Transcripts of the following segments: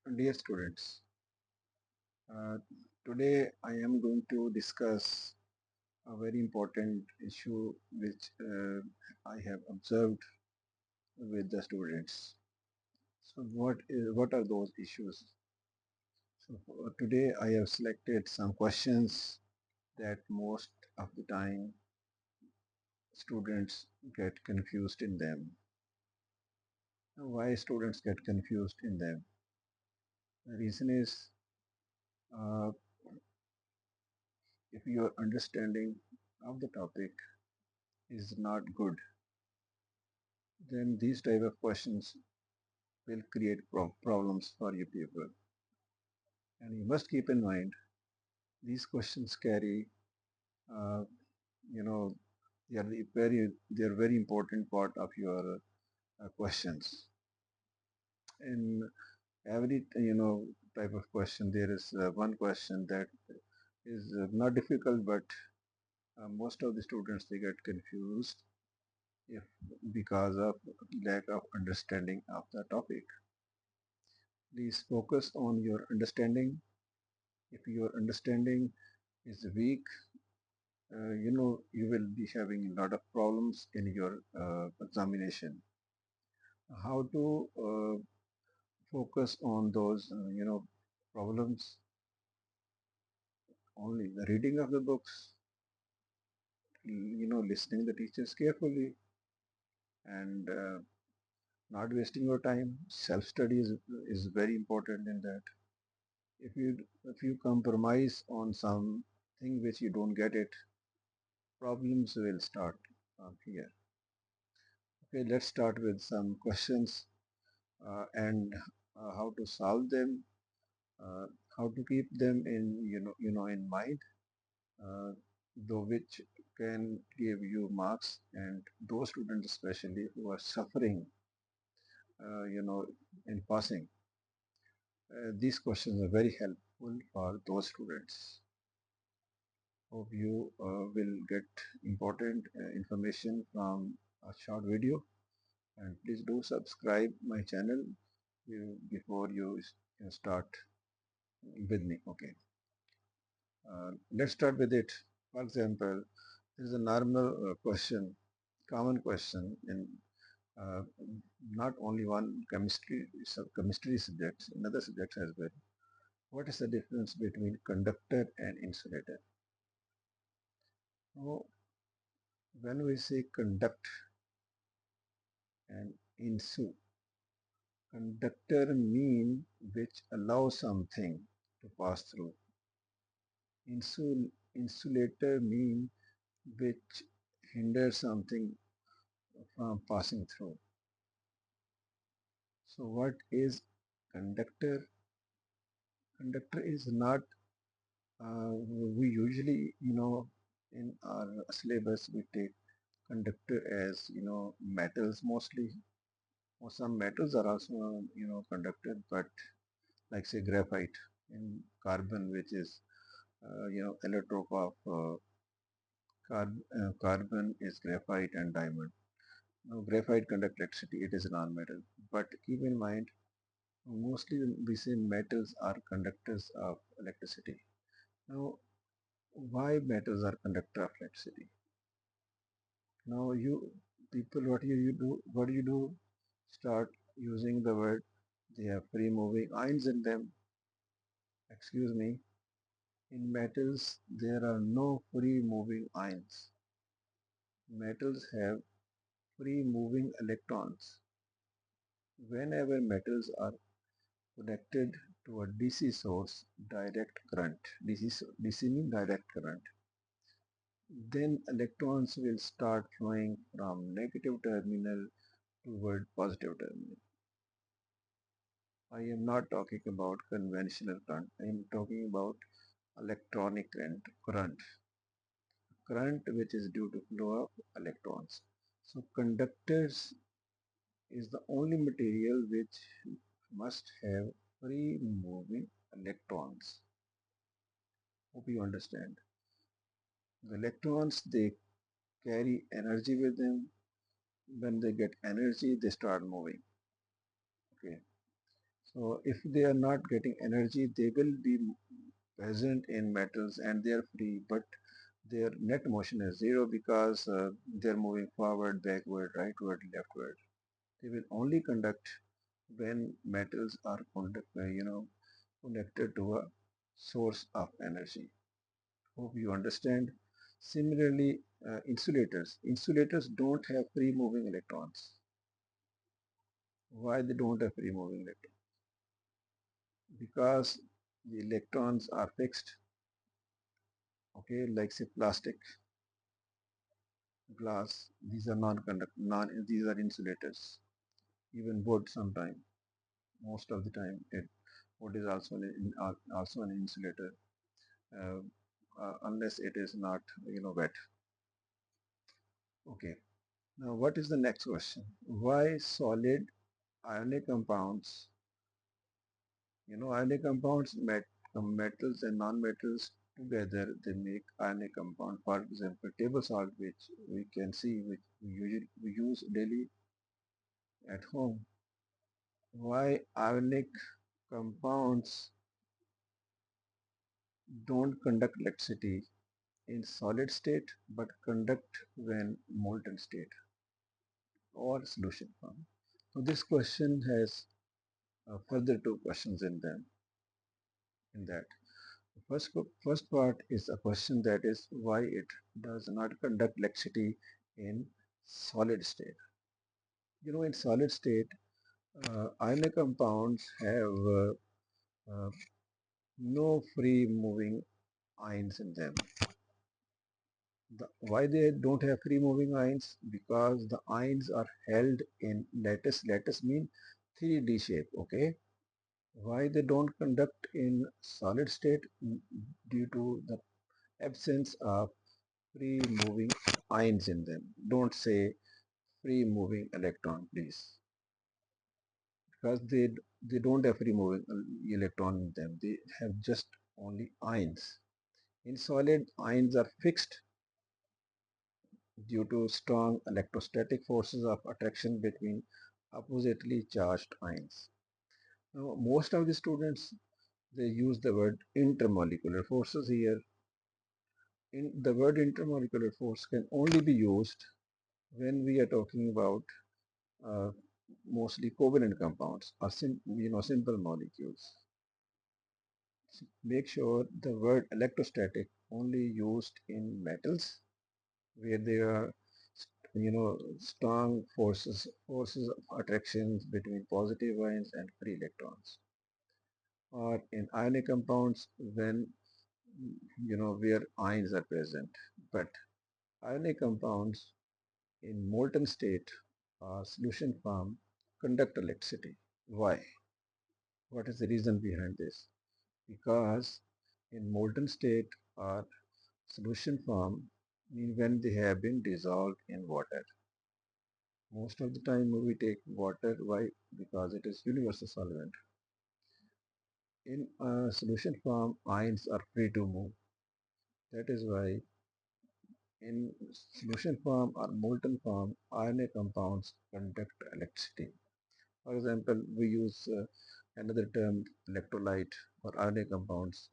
Dear students, uh, today I am going to discuss a very important issue which I have observed with the students. So what are those issues? So for today I have selected some questions that most of the time students get confused in them. Now, why students get confused in them? The reason is uh, if your understanding of the topic is not good, then these type of questions will create problems for you people. And you must keep in mind these questions carry, uh, you know, they are very important part of your questions. In every type of question, there is one question that is not difficult, but most of the students they get confused if because of lack of understanding of the topic. Please focus on your understanding. If your understanding is weak, you will be having a lot of problems in your examination. How to focus on those, problems? Only the reading of the books, listening the teachers carefully, and not wasting your time. Self-study is very important in that. If you compromise on something which you don't get it, problems will start from here. Okay, let's start with some questions and how to solve them, uh, how to keep them in in mind, uh, though which can give you marks, and those students especially who are suffering, in passing. These questions are very helpful for those students. Hope you will get important information from a short video, and please do subscribe my channel before you start with me. Okay, let's start with it. For example, there is a normal question, common question in uh, not only one chemistry subjects, in other subjects as well. What is the difference between conductor and insulator? Now, when we say conduct and insu, conductor mean which allows something to pass through. Insulator mean which hinders something from passing through. So what is conductor? Conductor is not, we usually, in our syllabus we take conductor as, metals mostly, or some metals are also, conductor, but like say graphite in carbon, which is, allotrope of carbon is graphite and diamond. Now, graphite conduct electricity, it is a non-metal. But keep in mind, mostly we say metals are conductors of electricity. Now, why metals are conductor of electricity? Now, you people, what do you do? Start using the word, they have free moving ions in them. Excuse me, in metals, there are no free moving ions. Metals have free moving electrons. Whenever metals are connected to a DC source, direct current, DC means direct current, then electrons will start flowing from negative terminal toward positive terminal. I am not talking about conventional current. I am talking about electronic current which is due to flow of electrons. So conductors is the only material which must have free moving electrons. Hope you understand. The electrons, they carry energy with them. When they get energy, they start moving. Okay. So if they are not getting energy, they will be present in metals and they are free, but their net motion is zero because they're moving forward, backward, rightward, leftward. They will only conduct when metals are connected to a source of energy. Hope you understand. Similarly, insulators don't have free moving electrons. Why they don't have free moving electrons? Because the electrons are fixed. Okay, like say plastic, glass. These are non-conduct. These are insulators. Even wood, sometimes, most of the time, wood is also also an insulator, uh, unless it is not wet. Okay. Now, what is the next question? Why solid ionic compounds? Ionic compounds, metals and non-metals together, they make ionic compound. For example, table salt, which we can see, which we use daily at home. Why ionic compounds don't conduct electricity in solid state but conduct when molten state or solution form? So this question has further two questions in that. First part is a question that is why it does not conduct electricity in solid state. In solid state, ionic compounds have no free moving ions in them. Why they don't have free moving ions? Because the ions are held in lattice. Lattice mean 3D shape. Okay. Why they don't conduct in solid state? Due to the absence of free moving ions in them. Don't say free moving electron, please, because they don't have free moving electron in them. They have just only ions. In solid, ions are fixed due to strong electrostatic forces of attraction between oppositely charged ions. Now, most of the students, they use the word intermolecular forces here. The word intermolecular force can only be used when we are talking about uh, mostly covalent compounds or simple molecules. Make sure the word electrostatic only used in metals where there are strong forces of attractions between positive ions and free electrons, or in ionic compounds when where ions are present. But ionic compounds in molten state or solution form conduct electricity. Why? What is the reason behind this? Because in molten state or solution form, mean when they have been dissolved in water. Most of the time we take water. Why? Because it is universal solvent. In solution form, ions are free to move. That is why in solution form or molten form, ionic compounds conduct electricity. For example, we use another term electrolyte for ionic compounds.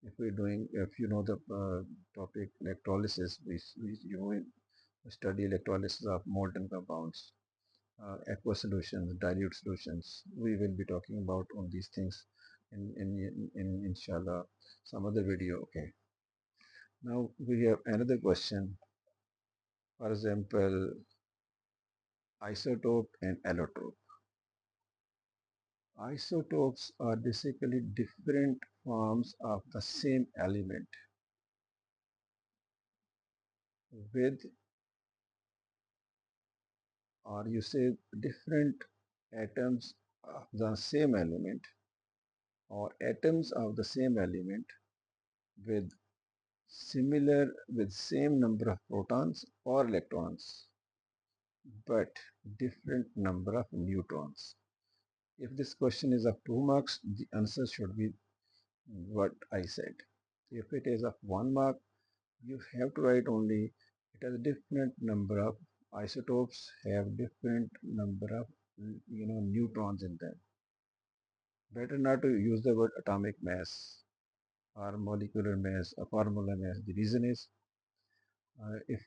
If you know the topic electrolysis, we study electrolysis of molten compounds, aqueous solutions, dilute solutions. We will be talking about all these things in inshallah some other video. Okay. Now we have another question. For example, isotope and allotrope. Isotopes are basically different forms of the same element with, or you say, different atoms of the same element or atoms of the same element with same number of protons or electrons but different number of neutrons. If this question is of 2 marks, the answer should be what I said. If it is of 1 mark, you have to write only it has different number of isotopes have different number of neutrons in them. Better not to use the word atomic mass or molecular mass or formula mass. The reason is if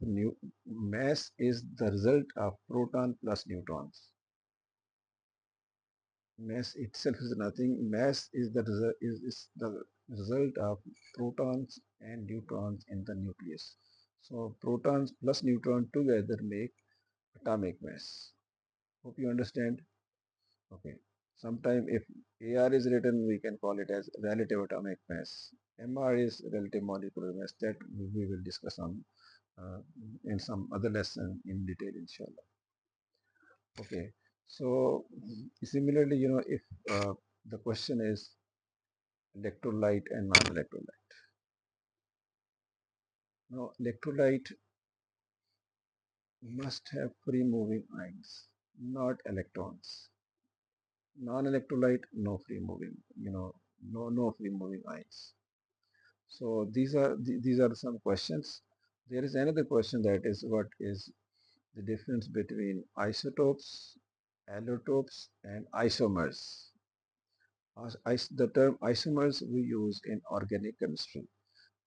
mass is the result of proton plus neutrons. Mass itself is nothing. Mass is the result of protons and neutrons in the nucleus. So protons plus neutron together make atomic mass. Hope you understand. Okay. Sometime if AR is written, we can call it as relative atomic mass. MR is relative molecular mass. That we will discuss on uh, in some other lesson in detail, inshallah. Okay. So similarly, if the question is electrolyte and non-electrolyte. Now, electrolyte must have free moving ions, not electrons. Non-electrolyte, no free moving, no free moving ions. So these are some questions. There is another question, that is, what is the difference between isotopes, allotropes, and isomers? The term isomers we use in organic chemistry.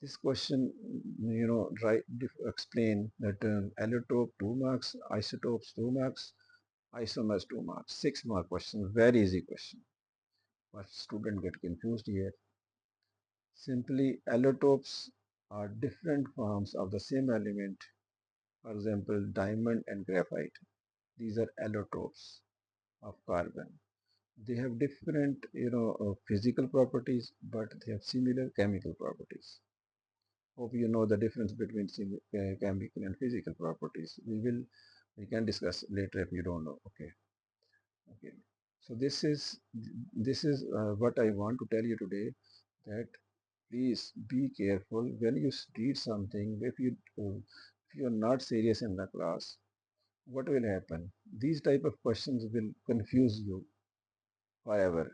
This question, explain the term allotrope 2 marks, isotopes 2 marks, isomers 2 marks. 6 mark question, very easy question. But student get confused here. Simply allotropes are different forms of the same element. For example, diamond and graphite. These are allotropes of carbon. They have different, physical properties, but they have similar chemical properties. Hope you know the difference between chemical and physical properties. We can discuss later if you don't know. Okay. Okay. So this is what I want to tell you today. That please be careful when you read something. If you are not serious in the class, what will happen? These type of questions will confuse you forever.